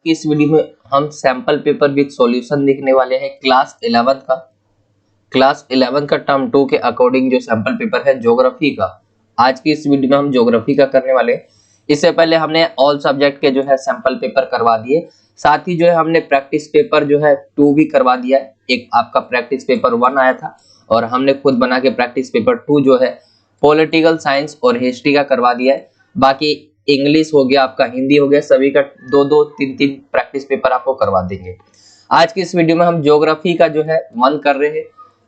की इस वीडियो में हम सैंपल पेपर विद सॉल्यूशन देखने वाले हैं क्लास 11 का टर्म 2 के अकॉर्डिंग जो सैंपल पेपर है ज्योग्राफी का। आज की इस वीडियो में हम ज्योग्राफी का करने वाले हैं। इससे पहले हमने ऑल सब्जेक्ट के जो है सैंपल पेपर करवा दिए, साथ ही जो है हमने प्रैक्टिस पेपर जो है 2 भी करवा दिया है। एक आपका प्रैक्टिस पेपर 1 आया था और हमने खुद बना के प्रैक्टिस पेपर 2 जो है पॉलिटिकल साइंस और हिस्ट्री का करवा दिया है। बाकी इंग्लिश हो गया, आपका हिंदी हो गया, सभी का 2-2, 3-3 प्रैक्टिस पेपर आपको करवा देंगे। आज की इस वीडियो में हम ज्योग्राफी का जो है 1 कर रहे हैं,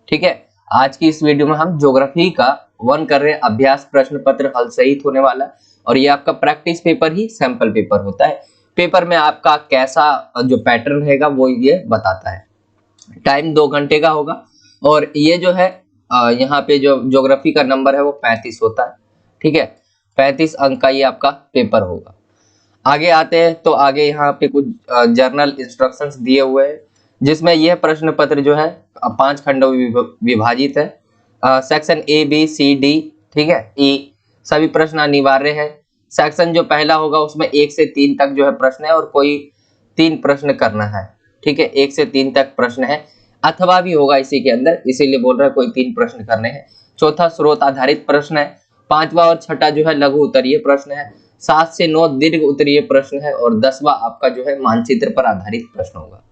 ठीक है। आज की इस वीडियो में हम ज्योग्राफी का 1 कर रहे हैं। अभ्यास प्रश्न पत्र हल सहित होने वाला है और ये आपका प्रैक्टिस पेपर ही सैंपल पेपर होता है। पेपर में आपका कैसा जो पैटर्न रहेगा वो ये बताता है। टाइम 2 घंटे का होगा और ये जो है यहाँ पे जो ज्योग्राफी का नंबर है वो 35 होता है, ठीक है। 35 अंक का ये आपका पेपर होगा। आगे आते हैं तो आगे यहाँ पे कुछ जर्नल इंस्ट्रक्शंस दिए हुए हैं, जिसमें यह प्रश्न पत्र जो है 5 खंडों में विभाजित है। Section A B C D, ठीक है, ई सभी प्रश्न अनिवार्य है। सेक्शन जो पहला होगा उसमें 1 से 3 तक जो है प्रश्न है और कोई 3 प्रश्न करना है, ठीक है। 1 से 3 तक प्रश्न है, अथवा भी होगा इसी के अंदर, इसीलिए बोल रहा है कोई 3 प्रश्न करने हैं। चौथा स्रोत आधारित प्रश्न है। 5वां और छठा जो है लघु उत्तरीय प्रश्न है। 7 से 9 दीर्घ उत्तरीय प्रश्न है और 10वां आपका जो है मानचित्र पर आधारित प्रश्न होगा।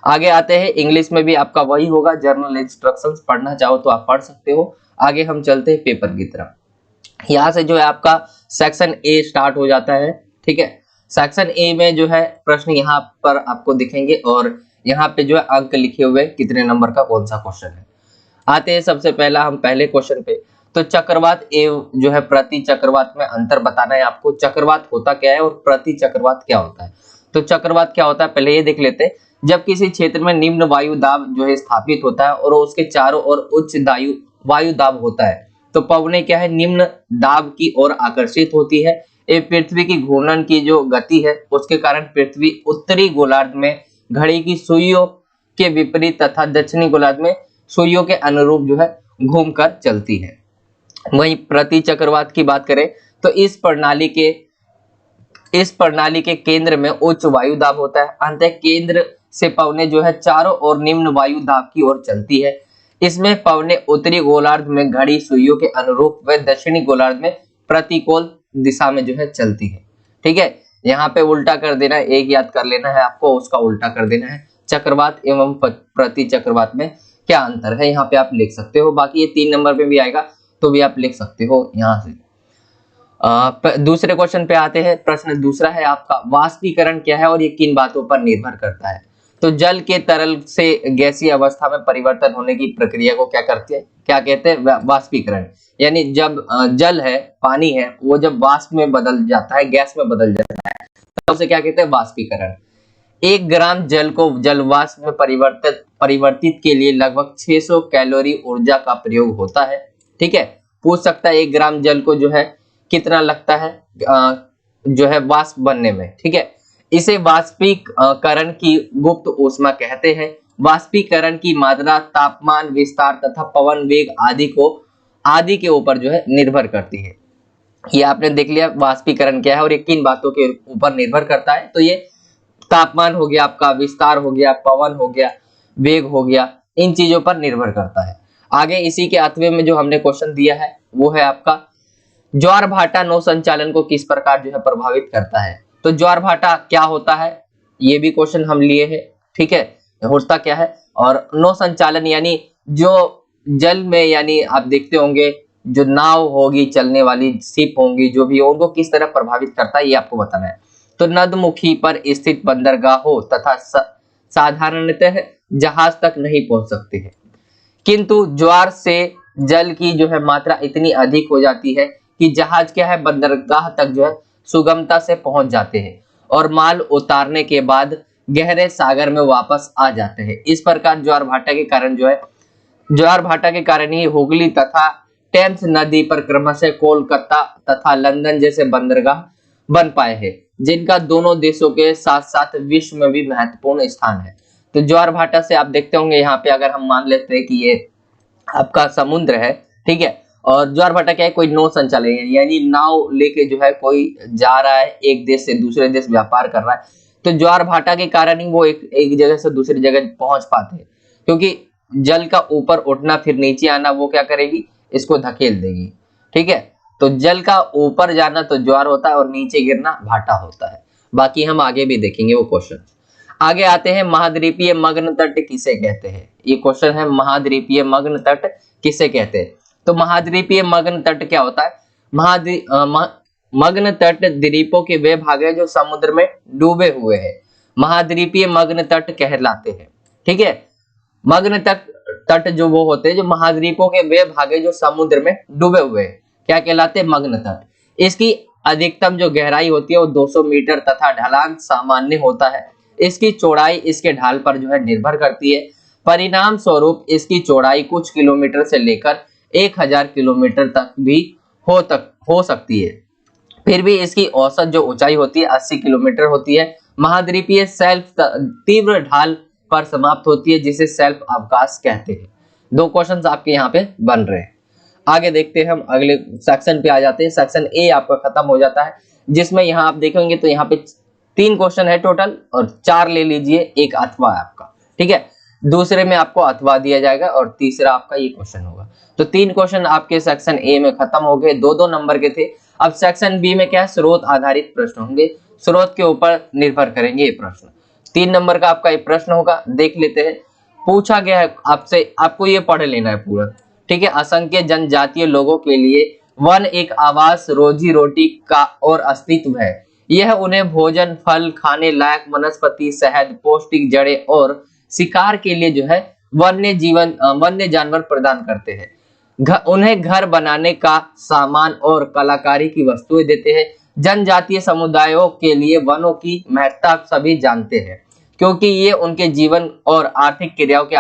आगे आते हैं, इंग्लिश में भी आपका वही होगा। जर्नल इंस्ट्रक्शंस पढ़ना चाहो तो आप पढ़ सकते हो। आगे हम चलते हैं पेपर की तरफ। यहाँ से जो है आपका सेक्शन ए स्टार्ट हो जाता है, ठीक है। सेक्शन ए में जो है प्रश्न यहाँ पर आपको दिखेंगे और यहाँ पे जो है अंक लिखे हुए कितने नंबर का कौन सा क्वेश्चन है। आते हैं सबसे पहला हम पहले क्वेश्चन पे। तो चक्रवात एवं जो है प्रति चक्रवात में अंतर बताना है आपको। चक्रवात होता क्या है और प्रति चक्रवात क्या होता है। तो चक्रवात क्या होता है पहले ये देख लेते हैं। जब किसी क्षेत्र में निम्न वायु दाब जो है स्थापित होता है और उसके चारों ओर उच्च वायु दाब होता है तो पवनें क्या है निम्न दाब की ओर आकर्षित होती है। ये पृथ्वी की घूर्णन की जो गति है उसके कारण पृथ्वी उत्तरी गोलार्ध में घड़ी की सुइयों के विपरीत तथा दक्षिणी गोलार्ध में सुइयों के अनुरूप जो है घूमकर चलती है। वहीं प्रति चक्रवात की बात करें तो इस प्रणाली के केंद्र में उच्च वायु दाब होता है। अंततः केंद्र से पवनें जो है चारों ओर निम्न वायु दाब की ओर चलती है। इसमें पवनें उत्तरी गोलार्ध में घड़ी सुइयों के अनुरूप व दक्षिणी गोलार्ध में प्रतिकूल दिशा में जो है चलती है, ठीक है। यहाँ पे उल्टा कर देना है, एक याद कर लेना है आपको, उसका उल्टा कर देना है। चक्रवात एवं प्रति चक्रवात में क्या अंतर है यहाँ पे आप लिख सकते हो। बाकी ये 3 नंबर पे भी आएगा तो भी आप लिख सकते हो यहाँ से। दूसरे क्वेश्चन पे आते हैं। प्रश्न दूसरा है आपका, वाष्पीकरण क्या है और ये किन बातों पर निर्भर करता है। तो जल के तरल से गैसीय अवस्था में परिवर्तन होने की प्रक्रिया को क्या कहते हैं वाष्पीकरण। यानी जब जल है, पानी है, वो जब वाष्प में बदल जाता है, गैस में बदल जाता है तो उसे क्या कहते हैं वाष्पीकरण। 1 ग्राम जल को जलवाष्प में परिवर्तित के लिए लगभग 600 कैलोरी ऊर्जा का प्रयोग होता है, ठीक है। पूछ सकता है 1 ग्राम जल को जो है कितना लगता है जो है वाष्प बनने में, ठीक है। इसे वाष्पीकरण की गुप्त ऊष्मा कहते हैं। वाष्पीकरण की मात्रा तापमान, विस्तार तथा पवन वेग आदि के ऊपर जो है निर्भर करती है। ये आपने देख लिया वाष्पीकरण क्या है और ये किन बातों के ऊपर निर्भर करता है। तो ये तापमान हो गया, आपका विस्तार हो गया, पवन हो गया, वेग हो गया, इन चीजों पर निर्भर करता है। आगे इसी के 8वें में जो हमने क्वेश्चन दिया है वो है आपका, ज्वार भाटा नौ संचालन को किस प्रकार जो है प्रभावित करता है। तो ज्वार भाटा क्या होता है ये भी क्वेश्चन हम लिए हैं, ठीक है। होता क्या है और नौ संचालन यानी जो जल में, यानी आप देखते होंगे जो नाव होगी, चलने वाली शिप होंगी, जो भी हो, उनको किस तरह प्रभावित करता है ये आपको बताना है। तो नदमुखी पर स्थित बंदरगाहों तथा साधारणतः जहाज तक नहीं पहुंच सकते हैं, किंतु ज्वार से जल की जो है मात्रा इतनी अधिक हो जाती है कि जहाज क्या है बंदरगाह तक जो है सुगमता से पहुंच जाते हैं और माल उतारने के बाद गहरे सागर में वापस आ जाते हैं। इस प्रकार ज्वार भाटा के कारण ही हुगली तथा टेम्स नदी पर क्रमशः कोलकाता तथा लंदन जैसे बंदरगाह बन पाए हैं, जिनका दोनों देशों के साथ साथ विश्व में भी महत्वपूर्ण स्थान है। तो ज्वार भाटा से आप देखते होंगे यहाँ पे, अगर हम मान लेते हैं कि ये आपका समुद्र है, ठीक है, और ज्वार भाटा क्या है, कोई नौ संचालन यानी नाव लेके जो है कोई जा रहा है, एक देश से दूसरे देश व्यापार कर रहा है, तो ज्वार भाटा के कारण ही वो एक जगह से दूसरी जगह पहुंच पाते हैं, क्योंकि जल का ऊपर उठना फिर नीचे आना वो क्या करेगी, इसको धकेल देगी। ठीक है, तो जल का ऊपर जाना तो ज्वार होता है और नीचे गिरना भाटा होता है। बाकी हम आगे भी देखेंगे वो क्वेश्चन। आगे आते हैं, महाद्वीपीय मग्न तट किसे कहते हैं। ये क्वेश्चन है, महाद्वीपीय मग्न तट किसे कहते हैं। तो महाद्वीपीय मग्न तट क्या होता है, मग्न तट द्वीपों के वे भाग है जो समुद्र में डूबे हुए हैं, महाद्वीपीय मग्न तट कहलाते हैं। ठीक है, मग्न तट जो वो होते हैं जो महाद्वीपों के वे भाग है जो समुद्र में डूबे हुए हैं, क्या कहलाते हैं, मग्न तट। इसकी अधिकतम जो गहराई होती है वो 200 मीटर तथा ढलान सामान्य होता है। इसकी चौड़ाई इसके ढाल पर जो है निर्भर करती है। परिणाम स्वरूप इसकी चौड़ाई कुछ किलोमीटर से लेकर 1000 किलोमीटर तक भी हो सकती है। फिर भी इसकी औसत जो ऊंचाई होती है 80 किलोमीटर होती है। महाद्वीपीय शेल्फ तीव्र ढाल पर समाप्त होती है जिसे शेल्फ अवकाश कहते हैं। दो क्वेश्चंस आपके यहाँ पे बन रहे हैं। आगे देखते हैं, हम अगले सेक्शन पे आ जाते हैं। सेक्शन ए आपका खत्म हो जाता है, जिसमें यहाँ आप देखेंगे तो यहाँ पे 3 क्वेश्चन है टोटल, और 4 ले लीजिए, एक अथवा है आपका। ठीक है, दूसरे में आपको अथवा दिया जाएगा और तीसरा आपका ये क्वेश्चन होगा। तो 3 क्वेश्चन आपके सेक्शन ए में खत्म हो गए, 2-2 नंबर के थे। अब सेक्शन बी में क्या है, स्रोत आधारित प्रश्न होंगे, स्रोत के ऊपर निर्भर करेंगे ये प्रश्न। 3 नंबर का आपका ये प्रश्न होगा, देख लेते हैं। पूछा गया है आपसे, आपको ये पढ़ लेना है पूरा। ठीक है, असंख्य जनजातीय लोगों के लिए वन एक आवास, रोजी रोटी का और अस्तित्व है। यह उन्हें भोजन, फल, खाने लायक वनस्पति, शहद, पौष्टिक जड़ें और शिकार के लिए जो है वन्य जानवर प्रदान करते हैं। उन्हें घर बनाने का सामान और कलाकारी की वस्तुएं देते हैं। जनजातीय समुदायों के लिए वनों की महत्ता सभी जानते हैं, क्योंकि ये उनके जीवन और आर्थिक क्रियाओं के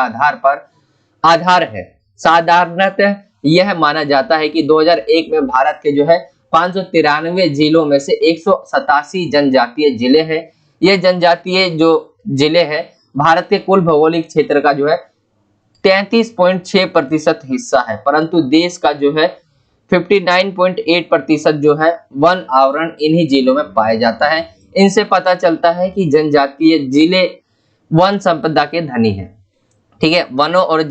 आधार है। साधारणतः यह माना जाता है कि 2001 में भारत के जो है 593 जिलों में से 187 जनजातीय जिले हैं। ये जनजातीय जो जिले हैं भारत के कुल भौगोलिक क्षेत्र का जो है 33.6% हिस्सा है, परंतु देश का जो है 59.8% जो है वन आवरण इन्हीं जिलों में पाया जाता है। इनसे पता चलता है कि जनजातीय जिले वन संपदा के धनी हैं। ठीक है, वनों और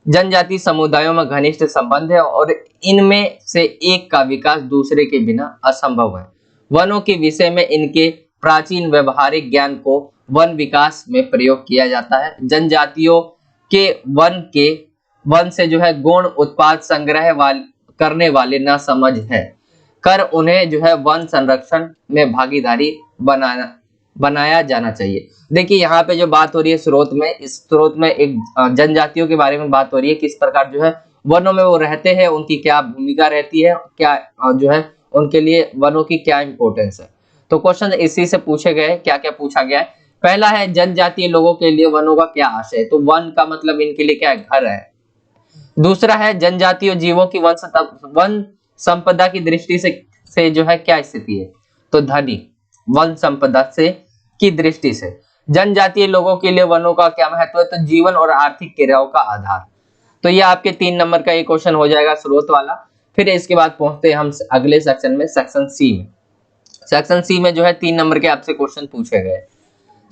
जनजातीय समुदायों में घनिष्ठ संबंध है और इनमें से एक का विकास दूसरे के बिना असंभव है। वनों के विषय में इनके प्राचीन व्यवहारिक ज्ञान को वन विकास में प्रयोग किया जाता है। जनजातियों के वन से जो है गौण उत्पाद संग्रह करने वाले ना समझ है कर उन्हें जो है वन संरक्षण में भागीदारी बनाया जाना चाहिए। देखिए यहाँ पे जो बात हो रही है स्रोत में, इस स्रोत में एक जनजातियों के बारे में बात हो रही है, किस प्रकार जो है वनों में वो रहते हैं, उनकी क्या भूमिका रहती है, क्या जो है उनके लिए वनों की क्या इंपॉर्टेंस है। तो क्वेश्चन इसी से पूछे गए, क्या क्या पूछा गया है। पहला है जनजातीय लोगों के लिए वनों का क्या आशय है, तो वन का मतलब इनके लिए क्या है, घर है। दूसरा है जनजातीय जीवों की वन संपदा की दृष्टि से जो है क्या स्थिति है, तो धनी। वन संपदा से की दृष्टि से जनजातीय लोगों के लिए वनों का क्या महत्व है, तो जीवन और आर्थिक क्रियाओं का आधार। तो ये आपके 3 नंबर का एक क्वेश्चन हो जाएगा स्रोत वाला। फिर इसके बाद पहुंचते हैं हम अगले सेक्शन में, सेक्शन सी में। सेक्शन सी में जो है 3 नंबर के आपसे क्वेश्चन पूछे गए।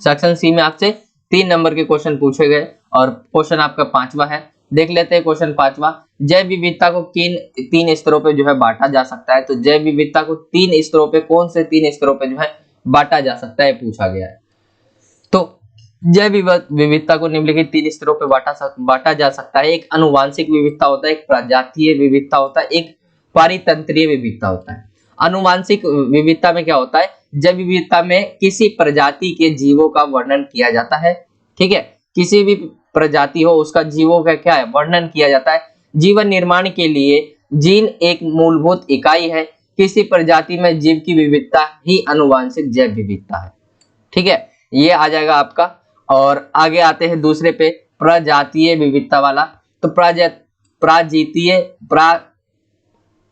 सेक्शन सी में आपसे 3 नंबर के क्वेश्चन पूछे गए और क्वेश्चन आपका 5वां है। देख लेते हैं क्वेश्चन 5वां। जैव विविधता को तीन स्तरों पे जो है बांटा जा सकता है, तो जैव विविधता को 3 स्तरों पे, कौन से 3 स्तरों पे जो है बांटा जा सकता है, पूछा गया है। तो जैव विविधता को निम्नलिखित 3 स्तरों पे बांटा जा सकता है। एक आनुवांशिक विविधता होता है, एक प्रजातीय विविधता होता है, एक पारितंत्रीय विविधता होता है। आनुवांशिक विविधता में क्या होता है, जैव विविधता में किसी प्रजाति के जीवों का वर्णन किया जाता है। ठीक है, किसी भी प्रजाति हो उसका जीवों का क्या है, वर्णन किया जाता है। जीवन निर्माण के लिए जीन एक मूलभूत इकाई है। किसी प्रजाति में जीव की विविधता ही आनुवांशिक जैव विविधता है। ठीक है, ये आ जाएगा आपका। और आगे आते हैं दूसरे पे, प्रजातीय विविधता वाला। तो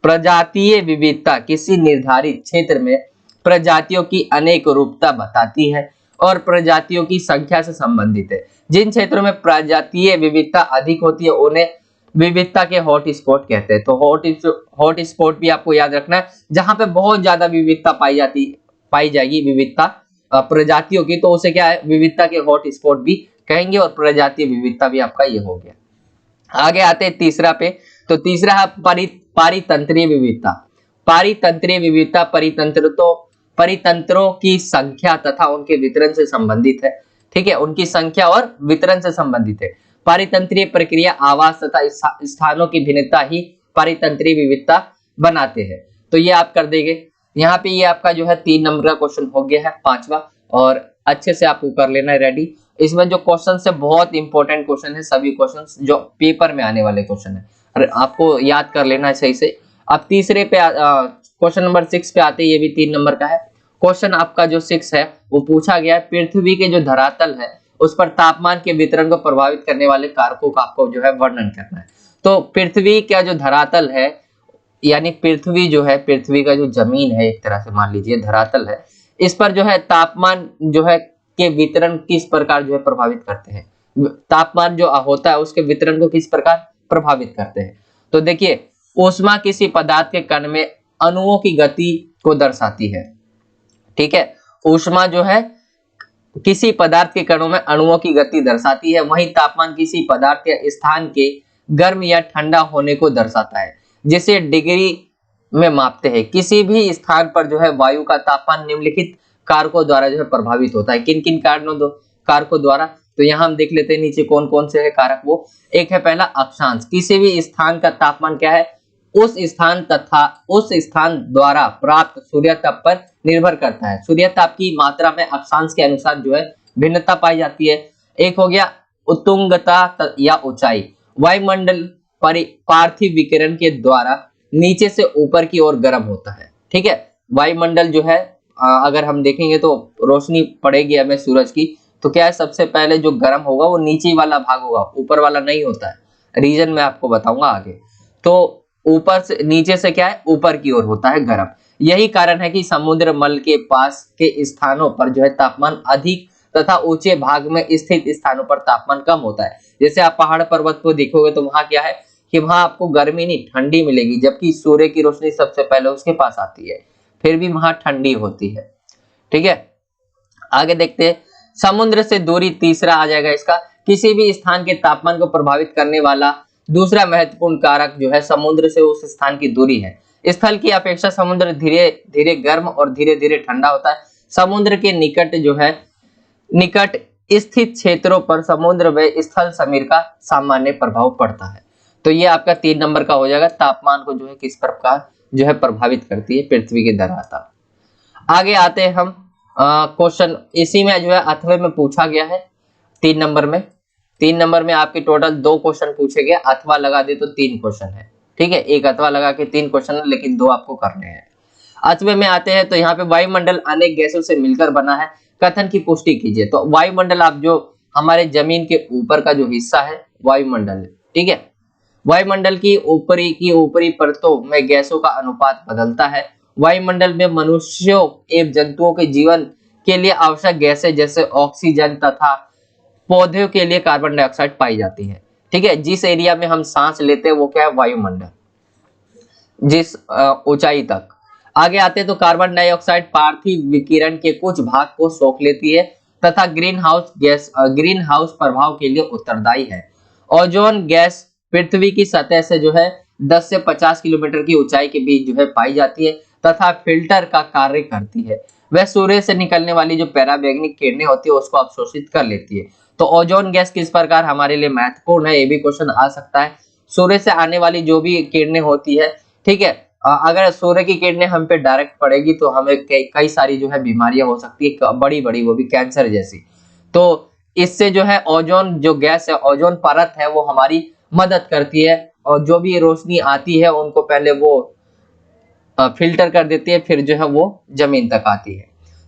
प्रजातीय विविधता किसी निर्धारित क्षेत्र में प्रजातियों की अनेक रूपता बताती है और प्रजातियों की संख्या से संबंधित है। जिन क्षेत्रों में प्रजातीय विविधता अधिक होती है उन्हें विविधता के हॉट स्पॉट कहते हैं। तो हॉट स्पॉट भी आपको याद रखना है, जहां पे बहुत ज्यादा विविधता पाई जाएगी विविधता, प्रजातियों की, तो उसे क्या है, विविधता के हॉट स्पॉट भी कहेंगे और प्रजातीय विविधता भी आपका ये हो गया। आगे आते हैं तीसरा पे, तो तीसरा है पारितंत्रीय विविधता। पारितंत्रीय विविधता परितंत्रों की संख्या तथा उनके वितरण से संबंधित है। ठीक है, उनकी संख्या और वितरण से संबंधित है। पारितंत्रीय प्रक्रिया, आवास तथा स्थानों की भिन्नता ही पारितंत्रीय विविधता बनाते हैं। तो ये आप कर देंगे यहाँ पे। ये आपका जो है 3 नंबर का क्वेश्चन हो गया है, 5वां, और अच्छे से आपको कर लेना है रेडी। इसमें जो क्वेश्चन है बहुत इंपॉर्टेंट क्वेश्चन है, सभी क्वेश्चन जो पेपर में आने वाले क्वेश्चन है, और आपको याद कर लेना है सही से। अब तीसरे पे क्वेश्चन नंबर 6 पे आते हैं, ये भी 3 नंबर का है। क्वेश्चन आपका जो 6 है वो पूछा गया है, पृथ्वी के जो धरातल है उस पर तापमान के वितरण को प्रभावित करने वाले कारकों का आपको जो है वर्णन करना है। तो पृथ्वी का जो धरातल है, यानी पृथ्वी जो है, पृथ्वी का जो जमीन है, एक तरह से मान लीजिए धरातल है, इस पर जो है तापमान जो है के वितरण किस प्रकार जो है प्रभावित करते हैं। तापमान जो होता है उसके वितरण को किस प्रकार प्रभावित करते हैं। तो देखिए, ऊष्मा किसी पदार्थ के कण में अणुओं की गति को दर्शाती है। ठीक है, ऊष्मा जो है किसी पदार्थ के कणों में अणुओं की गति दर्शाती है, वहीं तापमान किसी पदार्थ या स्थान के गर्म या ठंडा होने को दर्शाता है, जिसे डिग्री में मापते हैं। किसी भी स्थान पर जो है वायु का तापमान निम्नलिखित कारकों द्वारा जो है प्रभावित होता है। किन किन कारकों द्वारा, तो यहाँ हम देख लेते हैं नीचे कौन कौन से है कारक। वो एक है पहला अक्षांश, किसी भी स्थान का तापमान क्या है, उस स्थान तथा उस स्थान द्वारा प्राप्त सूर्यताप पर निर्भर करता है। सूर्यताप की मात्रा में अक्षांश के अनुसार जो है भिन्नता पाई जाती है। एक हो गया उत्तुंगता या ऊंचाई, वायुमंडल पार्थिव विकिरण के द्वारा नीचे से ऊपर की ओर गर्म होता है। ठीक है, वायुमंडल जो है अगर हम देखेंगे तो रोशनी पड़ेगी हमें सूरज की, तो क्या है, सबसे पहले जो गर्म होगा वो नीचे वाला भाग होगा, ऊपर वाला नहीं होता है। रीजन मैं आपको बताऊंगा आगे। तो ऊपर से नीचे से क्या है, ऊपर की ओर होता है गर्म। यही कारण है कि समुद्र मल के पास के स्थानों पर जो है तापमान अधिक तथा ऊंचे भाग में स्थित स्थानों पर तापमान कम होता है। जैसे आप पहाड़ पर्वत को देखोगे तो वहां क्या है कि वहां आपको गर्मी नहीं ठंडी मिलेगी, जबकि सूर्य की रोशनी सबसे पहले उसके पास आती है, फिर भी वहां ठंडी होती है। ठीक है, आगे देखते हैं। समुद्र से दूरी तीसरा आ जाएगा इसका। किसी भी स्थान के तापमान को प्रभावित करने वाला दूसरा महत्वपूर्ण कारक जो है समुद्र से उस स्थान की दूरी है। स्थल की अपेक्षा समुद्र धीरे धीरे गर्म और धीरे धीरे ठंडा होता है। समुद्र के निकट जो है निकट स्थित क्षेत्रों पर समुद्र व स्थल समीर का सामान्य प्रभाव पड़ता है। तो ये आपका 3 नंबर का हो जाएगा, तापमान को जो है किस प्रकार जो है प्रभावित करती है पृथ्वी की धरातल। आगे आते हैं हम क्वेश्चन, इसी में जो है 8वें में पूछा गया है 3 नंबर में। 3 नंबर में आपके टोटल 2 क्वेश्चन पूछे गए, अथवा लगा दे तो 3 क्वेश्चन है। ठीक है, एक अथवा लगा के 3 क्वेश्चन है, लेकिन 2 आपको करने हैं। 8वें में आते हैं, तो यहाँ पे वायुमंडल अनेक गैसों से मिलकर बना है, कथन की पुष्टि कीजिए। तो वायुमंडल आप जो हमारे जमीन के ऊपर का जो हिस्सा है वायुमंडल है। ठीक है, वायुमंडल की ऊपरी परतों में गैसों का अनुपात बदलता है। वायुमंडल में मनुष्यों एवं जंतुओं के जीवन के लिए आवश्यक गैसें जैसे ऑक्सीजन तथा पौधों के लिए कार्बन डाइऑक्साइड पाई जाती है। ठीक है, जिस एरिया में हम सांस लेते हैं वो क्या है, वायुमंडल, जिस ऊंचाई तक। आगे आते हैं, तो कार्बन डाइऑक्साइड पार्थिव विकिरण के कुछ भाग को सोख लेती है तथा ग्रीन हाउस प्रभाव के लिए उत्तरदायी है। ओजोन गैस पृथ्वी की सतह से जो है 10 से 50 किलोमीटर की ऊंचाई के बीच जो है पाई जाती है तथा फिल्टर का कार्य करती है। वह सूर्य से निकलने वाली जो पैराबैंगनी किरणें होती है उसको अवशोषित कर लेती है। तो ओजोन गैस किस प्रकार हमारे लिए महत्वपूर्ण है, ये भी क्वेश्चन आ सकता है। सूर्य से आने वाली जो भी किरणें होती है, ठीक है, अगर सूर्य की किरणें हम पे डायरेक्ट पड़ेगी तो हमें कई सारी जो है बीमारियां हो सकती है, बड़ी बड़ी, वो भी कैंसर जैसी। तो इससे जो है ओजोन जो गैस है, ओजोन परत है, वो हमारी मदद करती है, और जो भी रोशनी आती है उनको पहले वो फिल्टर कर देती है, फिर जो है वो जमीन तक आती है।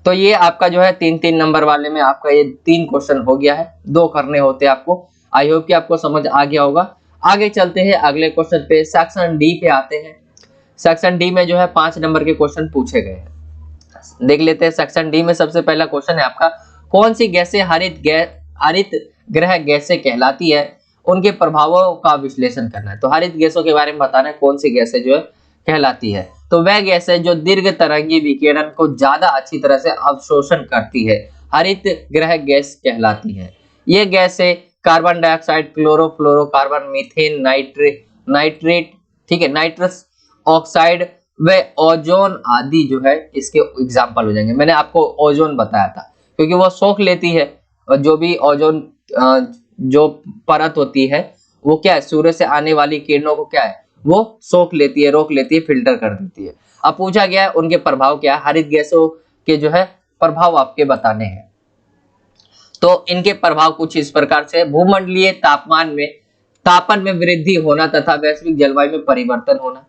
तो ये आपका जो है 3-3 नंबर वाले में आपका ये 3 क्वेश्चन हो गया है, 2 करने होते हैं आपको। आई होप कि आपको समझ आ गया होगा। आगे चलते हैं अगले क्वेश्चन पे, सेक्शन डी पे आते हैं। सेक्शन डी में जो है 5 नंबर के क्वेश्चन पूछे गए हैं, देख लेते हैं। सेक्शन डी में सबसे पहला क्वेश्चन है आपका, कौन सी गैसें हरित ग्रह गैसें कहलाती है, उनके प्रभावों का विश्लेषण करना है। तो हरित गैसों के बारे में बताना है, कौन सी गैसें जो है कहलाती है। तो वह गैस है जो दीर्घ तरंगी विकिरण को ज्यादा अच्छी तरह से अवशोषण करती है, हरित गृह गैस कहलाती है। ये गैस है carbon dioxide, chlorofluorocarbon, methane, nitrate, ठीक है, नाइट्रस ऑक्साइड व ओजोन आदि जो है इसके एग्जाम्पल हो जाएंगे। मैंने आपको ओजोन बताया था क्योंकि वो सोख लेती है, और जो भी ओजोन जो परत होती है वो क्या है, सूर्य से आने वाली किरणों को क्या है, वो सोख लेती है, रोक लेती है, फिल्टर कर देती है। अब पूछा गया है उनके प्रभाव क्या है, हरित गैसों के जो है प्रभाव आपके बताने हैं। तो इनके प्रभाव कुछ इस प्रकार से, भूमंडलीय तापन में वृद्धि होना तथा वैश्विक जलवायु में परिवर्तन होना,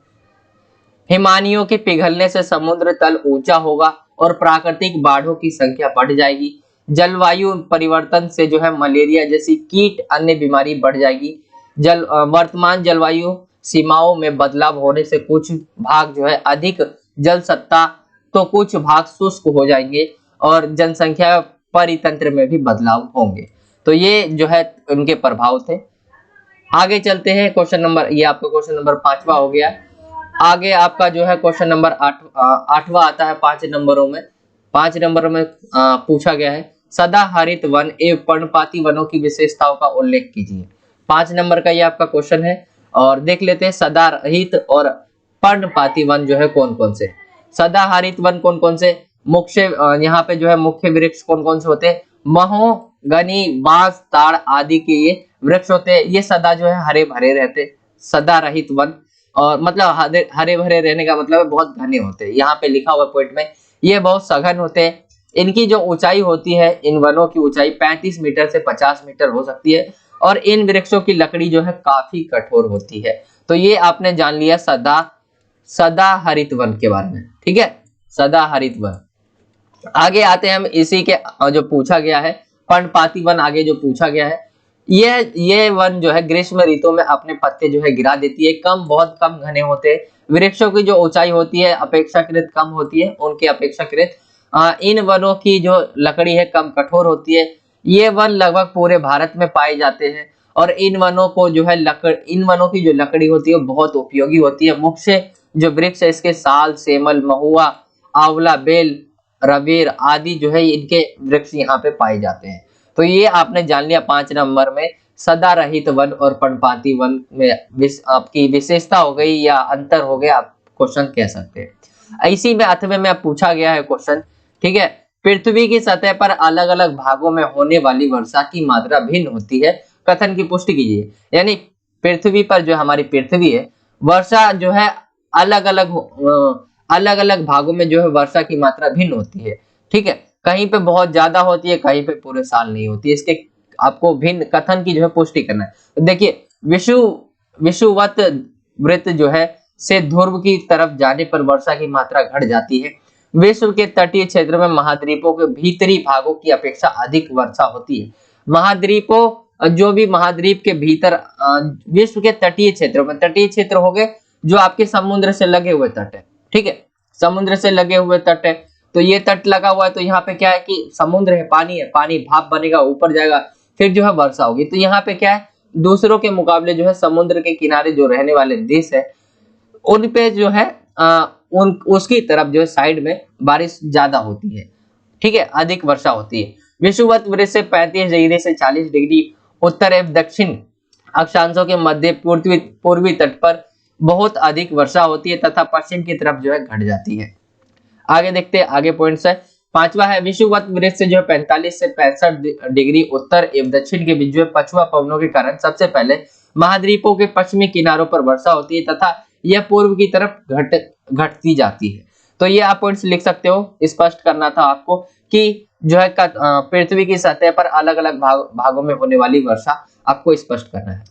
हिमानियों के पिघलने से समुद्र तल ऊंचा होगा और प्राकृतिक बाढ़ों की संख्या बढ़ जाएगी, जलवायु परिवर्तन से जो है मलेरिया जैसी कीट अन्य बीमारी बढ़ जाएगी, वर्तमान जलवायु सीमाओं में बदलाव होने से कुछ भाग जो है अधिक जल सत्ता तो कुछ भाग शुष्क हो जाएंगे और जनसंख्या परितंत्र में भी बदलाव होंगे। तो ये जो है उनके प्रभाव थे। आगे चलते हैं क्वेश्चन नंबर, ये आपका क्वेश्चन नंबर 5वां हो गया। आगे आपका जो है क्वेश्चन नंबर 8वां आता है 5 नंबरों में। 5 नंबर में पूछा गया है सदाहरित वन एवं पर्णपाती वनों की विशेषताओं का उल्लेख कीजिए। 5 नंबर का ये आपका क्वेश्चन है और देख लेते हैं सदाहरित और पर्णपाती वन जो है कौन कौन से। सदाहरित वन कौन कौन से, मुख्य यहाँ पे जो है मुख्य वृक्ष कौन कौन से होते हैं, महोगनी, बांस, ताड़ आदि के ये वृक्ष होते हैं। ये सदा जो है हरे भरे रहते, सदा रहित वन, और मतलब हरे भरे रहने का मतलब है बहुत घने होते हैं। यहाँ पे लिखा हुआ पॉइंट में ये बहुत सघन होते हैं। इनकी जो ऊंचाई होती है, इन वनों की ऊंचाई 35 मीटर से 50 मीटर हो सकती है और इन वृक्षों की लकड़ी जो है काफी कठोर होती है। तो ये आपने जान लिया सदा हरित वन के बारे में, ठीक है, सदा हरित वन। आगे आते हैं हम इसी के जो पूछा गया है पर्णपाती वन, आगे जो पूछा गया है ये वन जो है ग्रीष्म ऋतु में अपने पत्ते जो है गिरा देती है, बहुत कम घने होते हैं। वृक्षों की जो ऊंचाई होती है अपेक्षाकृत कम होती है, उनके अपेक्षाकृत इन वनों की जो लकड़ी है कम कठोर होती है। ये वन लगभग पूरे भारत में पाए जाते हैं और इन वनों को जो है इन वनों की जो लकड़ी होती है बहुत उपयोगी होती है। मुख्य जो वृक्ष है इसके साल, सेमल, महुआ, आंवला, बेल, रबीर आदि जो है इनके वृक्ष यहाँ पे पाए जाते हैं। तो ये आपने जान लिया 5 नंबर में सदा रहित वन और पर्णपाती वन में आपकी विशेषता हो गई या अंतर हो गया, आप क्वेश्चन कह सकते हैं। इसी में 8वें में पूछा गया है क्वेश्चन, ठीक है, पृथ्वी की सतह पर अलग अलग भागों में होने वाली वर्षा की मात्रा भिन्न होती है, कथन की पुष्टि कीजिए। यानी पृथ्वी पर जो हमारी पृथ्वी है, वर्षा जो है अलग अलग भागों में जो है वर्षा की मात्रा भिन्न होती है, ठीक है, कहीं पे बहुत ज्यादा होती है, कहीं पे पूरे साल नहीं होती है। इसके आपको भिन्न कथन की जो है पुष्टि करना है। तो देखिए विषुवत वृत्त जो है से ध्रुव की तरफ जाने पर वर्षा की मात्रा घट जाती है। विश्व के तटीय क्षेत्र में महाद्वीपों के भीतरी भागों की अपेक्षा अधिक वर्षा होती है। महाद्वीपों जो भी महाद्वीप के भीतर विश्व के तटीय क्षेत्रों में, तटीय क्षेत्र हो गए जो आपके समुद्र से लगे हुए तट है, ठीक है, समुद्र से लगे हुए तट है। तो ये तट लगा हुआ है तो यहाँ पे क्या है कि समुद्र है, पानी भाप बनेगा, ऊपर जाएगा, फिर जो है वर्षा होगी। तो यहाँ पे क्या है, दूसरों के मुकाबले जो है समुद्र के किनारे जो रहने वाले देश है उन पे जो है उसकी तरफ जो है साइड में बारिश ज्यादा होती है, ठीक है, अधिक वर्षा होती है। विषुवत वृत्त से 35 डिग्री से 40 डिग्री उत्तर एवं दक्षिण अक्षांशों के मध्य पूर्वी तट पर बहुत अधिक वर्षा होती है तथा पश्चिम की तरफ जो है घट जाती है। आगे देखते हैं, आगे पॉइंट्स है। 5वां है विषुवत वृत्त से जो है 45 से 65 डिग्री उत्तर एवं दक्षिण के बीच जो है पछुआ पवनों के कारण सबसे पहले महाद्वीपों के पश्चिमी किनारों पर वर्षा होती है तथा यह पूर्व की तरफ घटती जाती है। तो ये आप पॉइंट्स लिख सकते हो, स्पष्ट करना था आपको कि जो है पृथ्वी की सतह पर अलग अलग भागों में होने वाली वर्षा आपको स्पष्ट करना है।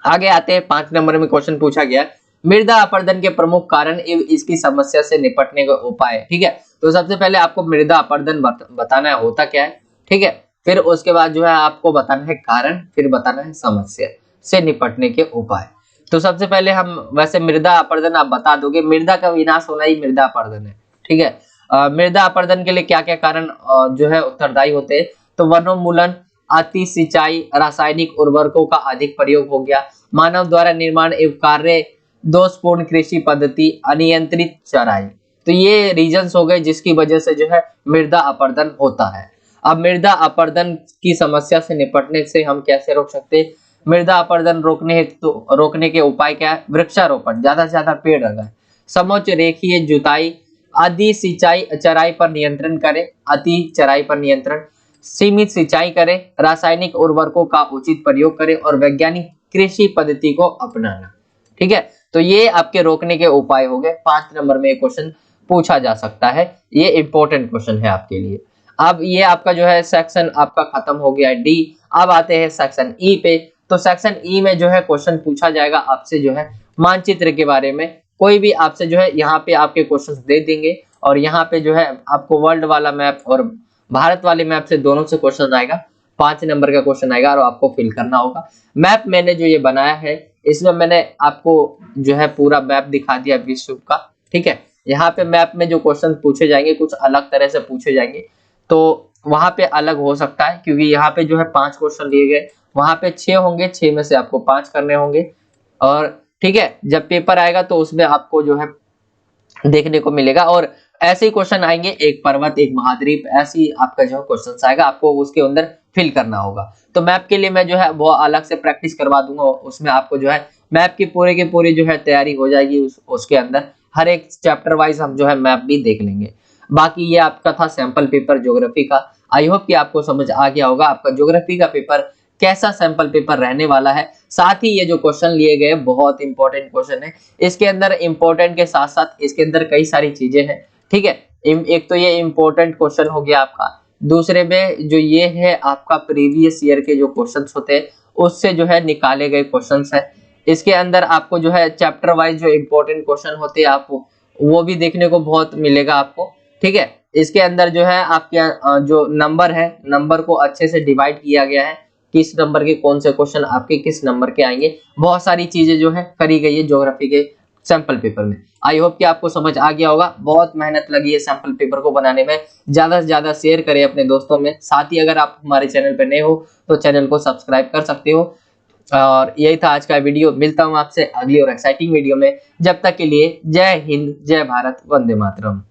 आगे आते हैं 5 नंबर में क्वेश्चन पूछा गया मृदा अपरदन के प्रमुख कारण एवं इसकी समस्या से निपटने का उपाय, ठीक है। तो सबसे पहले आपको मृदा अपरदन बताना है होता क्या है, ठीक है, फिर उसके बाद जो है आपको बताना है कारण, फिर बताना है समस्या से निपटने के उपाय। तो सबसे पहले हम वैसे मृदा अपरदन आप बता दोगे, मृदा का विनाश होना ही मृदा अपरदन है, ठीक है। मृदा अपरदन के लिए क्या क्या कारण जो है उत्तरदायी होते हैं, तो वनोन्मूलन, अति सिंचाई, रासायनिक उर्वरकों का अधिक प्रयोग हो गया, मानव द्वारा निर्माण एवं कार्य दोषपूर्ण कृषि पद्धति, अनियंत्रित चराई। तो ये रीजंस हो गए जिसकी वजह से जो है मृदा अपरदन होता है। अब मृदा अपरदन की समस्या से निपटने से हम कैसे रोक सकते हैं? मृदा अपरदन रोकने के उपाय क्या है? वृक्षारोपण, ज्यादा से ज्यादा पेड़ लगाएं, समोच्च रेखीय जुताई, अति सिंचाई चराई पर नियंत्रण करें, अति चराई पर नियंत्रण, सीमित सिंचाई करें, रासायनिक उर्वरकों का उचित प्रयोग करें और वैज्ञानिक कृषि पद्धति को अपनाना। ठीक है, तो ये आपके रोकने के उपाय हो गए। 5 नंबर में क्वेश्चन पूछा जा सकता है, ये इंपॉर्टेंट क्वेश्चन है आपके लिए। अब ये आपका जो है सेक्शन आपका खत्म हो गया है डी। अब आते हैं सेक्शन ई पे। तो सेक्शन ई में जो है क्वेश्चन पूछा जाएगा आपसे जो है मानचित्र के बारे में। कोई भी आपसे जो है यहाँ पे आपके क्वेश्चंस दे देंगे और यहाँ पे जो है आपको वर्ल्ड वाला मैप और भारत वाले मैप से दोनों से क्वेश्चन आएगा। 5 नंबर का क्वेश्चन आएगा और आपको फिल करना होगा। मैप मैंने जो ये बनाया है इसमें मैंने आपको जो है पूरा मैप दिखा दिया विश्व का। ठीक है, यहाँ पे मैप में जो क्वेश्चन पूछे जाएंगे कुछ अलग तरह से पूछे जाएंगे, तो वहां पे अलग हो सकता है क्योंकि यहाँ पे जो है 5 क्वेश्चन लिए गए, वहां पे 6 होंगे, 6 में से आपको 5 करने होंगे। और ठीक है, जब पेपर आएगा तो उसमें आपको जो है देखने को मिलेगा और ऐसे ही क्वेश्चन आएंगे, एक पर्वत एक महाद्वीप, ऐसी आपका जो क्वेश्चन आएगा, आपको उसके अंदर फिल करना होगा। तो मैप के लिए मैं जो है वो अलग से प्रैक्टिस करवा दूंगा, उसमें आपको जो है मैप की पूरी जो है तैयारी हो जाएगी। उसके अंदर हर एक चैप्टर वाइज हम जो है मैप भी देख लेंगे। बाकी ये आपका था सैंपल पेपर ज्योग्राफी का। आई होप कि आपको समझ आ गया होगा आपका ज्योग्राफी का पेपर कैसा सैंपल पेपर रहने वाला है। साथ ही ये जो क्वेश्चन लिए गए बहुत इंपॉर्टेंट क्वेश्चन है, इसके अंदर इंपॉर्टेंट के साथ साथ इसके अंदर कई सारी चीजें हैं। ठीक है, एक तो ये इंपॉर्टेंट क्वेश्चन हो गया आपका, दूसरे में जो ये है आपका प्रीवियस ईयर के जो क्वेश्चंस होते हैं उससे जो है निकाले गए क्वेश्चंस है। इसके अंदर आपको जो है चैप्टर वाइज जो इंपॉर्टेंट क्वेश्चन होते हैं आपको वो भी देखने को बहुत मिलेगा आपको। ठीक है, इसके अंदर जो है आपके जो नंबर है, नंबर को अच्छे से डिवाइड किया गया है, किस नंबर के कौन से क्वेश्चन आपके किस नंबर के आएंगे, बहुत सारी चीजें जो है करी गई है ज्योग्राफी के सैंपल पेपर में। आई होप कि आपको समझ आ गया होगा। बहुत मेहनत लगी है सैंपल पेपर को बनाने में, ज्यादा से ज्यादा शेयर करें अपने दोस्तों में। साथ ही अगर आप हमारे चैनल पर नए हो तो चैनल को सब्सक्राइब कर सकते हो। और यही था आज का वीडियो, मिलता हूं आपसे अगली और एक्साइटिंग वीडियो में। जब तक के लिए जय हिंद, जय भारत, वंदे मातरम।